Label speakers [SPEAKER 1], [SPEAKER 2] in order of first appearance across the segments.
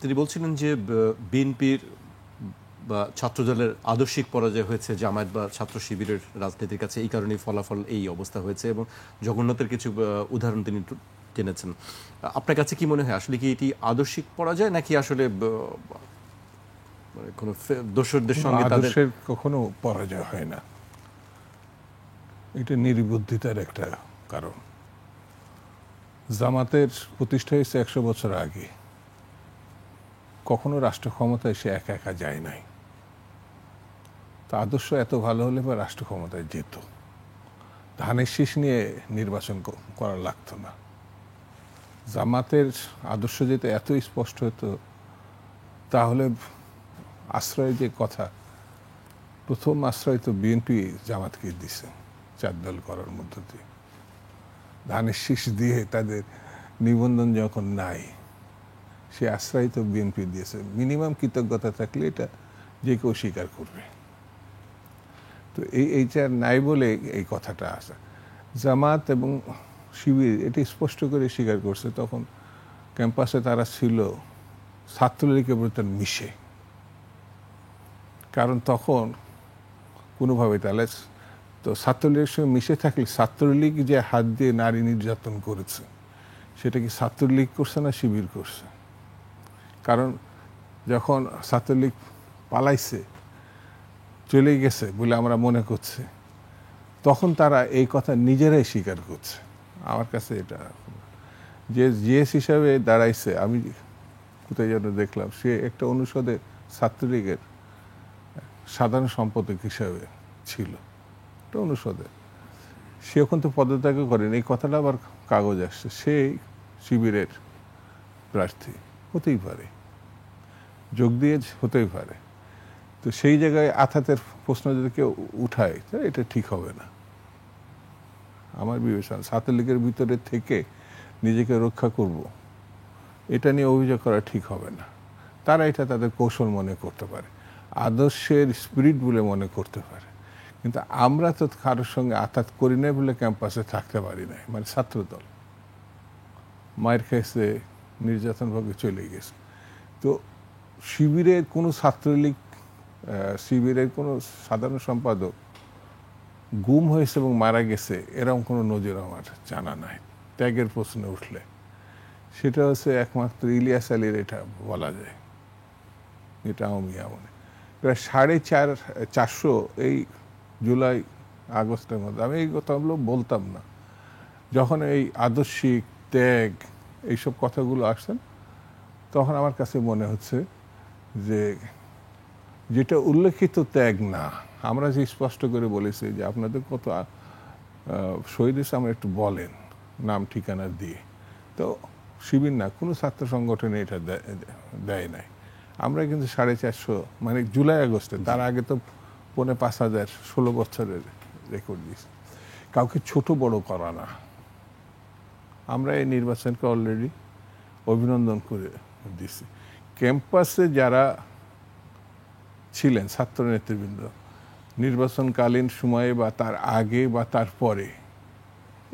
[SPEAKER 1] তিনি বলছিলেন যে বিএনপির বা ছাত্রদলের আদর্শিক পরাজয় হয়েছে জামায়াত বা ছাত্র শিবিরের রাজনীতির কাছে, এই কারণেই ফলাফল এই অবস্থা হয়েছে এবং জগন্নাথের কিছু উদাহরণ তিনি টেনেছেন। আপনার কাছে কি মনে হয় আসলে কি এটি আদর্শিক পরাজয় নাকি আসলে কোনো দোসরদের সঙ্গে তাদের
[SPEAKER 2] আদর্শের কখনো পরাজয় হয় না, এটা নির্বুদ্ধিতার একটা কারণ। জামাতের প্রতিষ্ঠা হয়েছে 100 বছর আগে, কখনো রাষ্ট্র ক্ষমতায় সে একা একা যায় নাই। তা আদর্শ এত ভালো হলে বা রাষ্ট্র ক্ষমতায় যেত, ধানের শীষ নিয়ে নির্বাচন করা লাগতো না। জামাতের আদর্শ যেতে এত স্পষ্ট হতো, তাহলে আশ্রয় যে কথা, প্রথম আশ্রয় তো বিএনপি জামাতকে দিছে 4 দল করার মধ্য দিয়ে। ধানের শীষ দিয়ে তাদের নিবন্ধন যখন নাই, সে আশ্রয় তো বিএনপি দিয়েছে। মিনিমাম কৃতজ্ঞতা থাকলে এটা যে কেউ স্বীকার করবে। তো এইটা নাই বলে এই কথাটা আসে। জামাত এবং শিবির এটি স্পষ্ট করে স্বীকার করছে, তখন ক্যাম্পাসে তারা ছিল ছাত্রলীগের প্রতি মিশে। কারণ তখন কোনোভাবে তাহলে তো ছাত্রলীগের সঙ্গে মিশে থাকলে, ছাত্রলীগ যে হাত দিয়ে নারী নির্যাতন করেছে সেটা কি ছাত্রলীগ করছে না শিবির করছে? কারণ যখন ছাত্রলীগ পালাইছে, চলে গেছে বলে আমরা মনে করছি, তখন তারা এই কথা নিজেরাই স্বীকার করছে। আমার কাছে এটা যে জিএস হিসাবে দাঁড়াইছে, আমি কোথায় যেন দেখলাম, সে একটা অনুষদে ছাত্রলীগের সাধারণ সম্পাদক হিসাবে ছিল, একটা অনুষদে। সে এখন তো পদত্যাগ করেন, এই কথাটা আবার কাগজ আসছে, সেই শিবিরের প্রার্থী হতেই পারে, যোগ দিয়ে হতেই পারে। তো সেই জায়গায় আথাতের প্রশ্ন যদি কেউ উঠায়, এটা ঠিক হবে না আমার বিবেচনা। ছাত্রলীগের ভিতরে থেকে নিজেকে রক্ষা করব, এটা নিয়ে অভিযোগ করা ঠিক হবে না। তারা এটা তাদের কৌশল মনে করতে পারে, আদর্শের স্পিরিট বলে মনে করতে পারে, কিন্তু আমরা তো কারোর সঙ্গে আঘাত করি নাই বলে ক্যাম্পাসে থাকতে পারি নাই। মানে ছাত্রদল মায়ের খেয়েছে, নির্যাতন ভাবে চলে গেছে। তো শিবিরের কোনো ছাত্রলীগ, শিবিরের কোনো সাধারণ সম্পাদক গুম হয়েছে এবং মারা গেছে, এরকম কোনো নজির আমার জানা নাই। ত্যাগের প্রশ্ন উঠলে সেটা হচ্ছে একমাত্র ইলিয়াস আলীর এটা বলা যায়, এটা আওয়ামী আমলে প্রায় 450 এই জুলাই আগস্টের মধ্যে। আমি এই কথাগুলো বলতাম না যখন এই আদর্শিক ত্যাগ এইসব কথাগুলো আসছেন, তখন আমার কাছে মনে হচ্ছে যে যেটা উল্লেখিত ত্যাগ না, আমরা যে স্পষ্ট করে বলেছি যে আপনাদের কত শহীদ হয়েছে আমরা একটু বলেন নাম ঠিকানা দিয়ে, তো শিবির না কোনো ছাত্র সংগঠনে এটা দেয় নাই। আমরা কিন্তু 450, মানে জুলাই আগস্টে, তার আগে তো 5,500 16 বছরের রেকর্ড দিয়েছি। কাউকে ছোট বড় করা না। আমরা এই নির্বাচনকে অলরেডি অভিনন্দন করে দিছি। ক্যাম্পাসে যারা ছিলেন ছাত্র নেতৃবৃন্দ, নির্বাচনকালীন সময়ে বা তার আগে বা তার পরে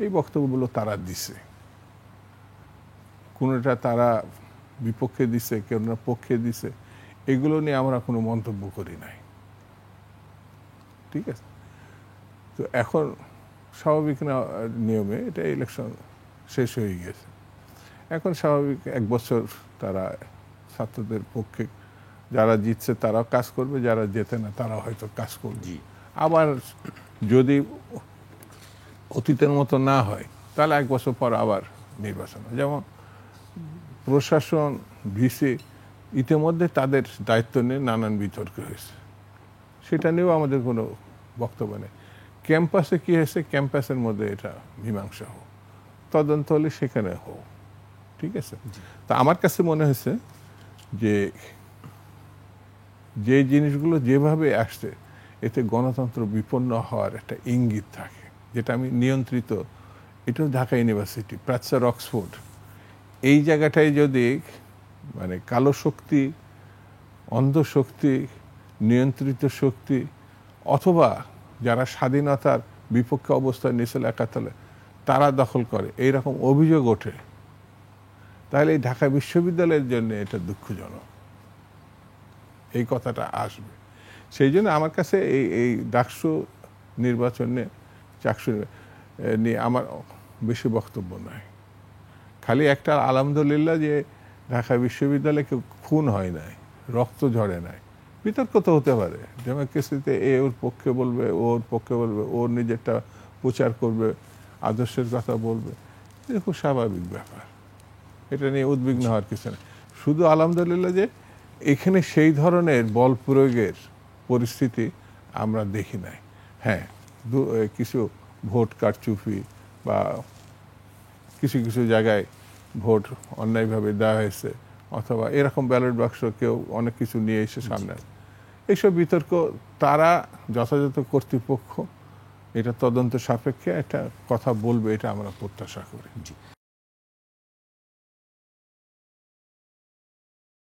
[SPEAKER 2] এই বক্তব্যগুলো তারা দিছে। কোনোটা তারা বিপক্ষে দিছে, কেউ না পক্ষে দিছে, এগুলো নিয়ে আমরা কোনো মন্তব্য করি নাই। ঠিক আছে, তো এখন স্বাভাবিক না নিয়মে এটা ইলেকশন শেষ হয়ে গেছে, এখন স্বাভাবিক 1 বছর তারা ছাত্রদের পক্ষে যারা জিতছে তারাও কাজ করবে, যারা জেতে না তারা হয়তো কাজ করবে। আবার যদি অতীতের মতো না হয় তাহলে 1 বছর পর আবার নির্বাচন। যেমন প্রশাসন, ভিসি ইতিমধ্যে তাদের দায়িত্ব নিয়ে নানান বিতর্ক হয়েছে, সেটা নিয়েও আমাদের কোনো বক্তব্য নেই। ক্যাম্পাসে কী হয়েছে, ক্যাম্পাসের মধ্যে এটা মীমাংসা হোক, তদন্ত হলে সেখানে হোক, ঠিক আছে। তা আমার কাছে মনে হয়েছে যে যে জিনিসগুলো যেভাবে আসছে, এতে গণতন্ত্র বিপন্ন হওয়ার একটা ইঙ্গিত থাকে, যেটা আমি নিয়ন্ত্রিত, এটাও ঢাকা ইউনিভার্সিটি, প্রাচ্য, অক্সফোর্ড, এই জায়গাটায় যদি মানে কালো শক্তি, অন্ধ শক্তি, নিয়ন্ত্রিত শক্তি অথবা যারা স্বাধীনতার বিপক্ষে অবস্থায় নিয়েছিল একাতলে, তারা দখল করে, এইরকম অভিযোগ ওঠে, তাহলে এই ঢাকা বিশ্ববিদ্যালয়ের জন্য এটা দুঃখজনক, এই কথাটা আসবে। সেই জন্য আমার কাছে এই ডাকসু নির্বাচনে চাকসু নিয়ে আমার বেশি বক্তব্য নয়। খালি একটা আলহামদুলিল্লাহ যে ঢাকা বিশ্ববিদ্যালয়ে কেউ খুন হয় নাই, রক্ত ঝরে নাই। বিতর্ক তো হতে পারে, ডেমোক্রেসিতে ওর পক্ষে বলবে, ওর পক্ষে বলবে, ওর নিজেরটা প্রচার করবে, আদর্শের কথা বলবে, এটা খুব স্বাভাবিক ব্যাপার, এটা নিয়ে উদ্বিগ্ন হওয়ার কিছু নেই। শুধু আলহামদুলিল্লাহ যে এখানে সেই ধরনের বল প্রয়োগের পরিস্থিতি আমরা দেখি নাই। হ্যাঁ, কিছু ভোট কারচুপি বা কিছু কিছু জায়গায় ভোট অন্যায়ভাবে দেওয়া হয়েছে, অথবা এরকম ব্যালট বাক্স কেউ অনেক কিছু নিয়ে এসে সামনে, এইসব বিতর্ক তারা যথাযথ কর্তৃপক্ষ এটা তদন্ত সাপেক্ষে একটা কথা বলবে, এটা আমরা প্রত্যাশা করি।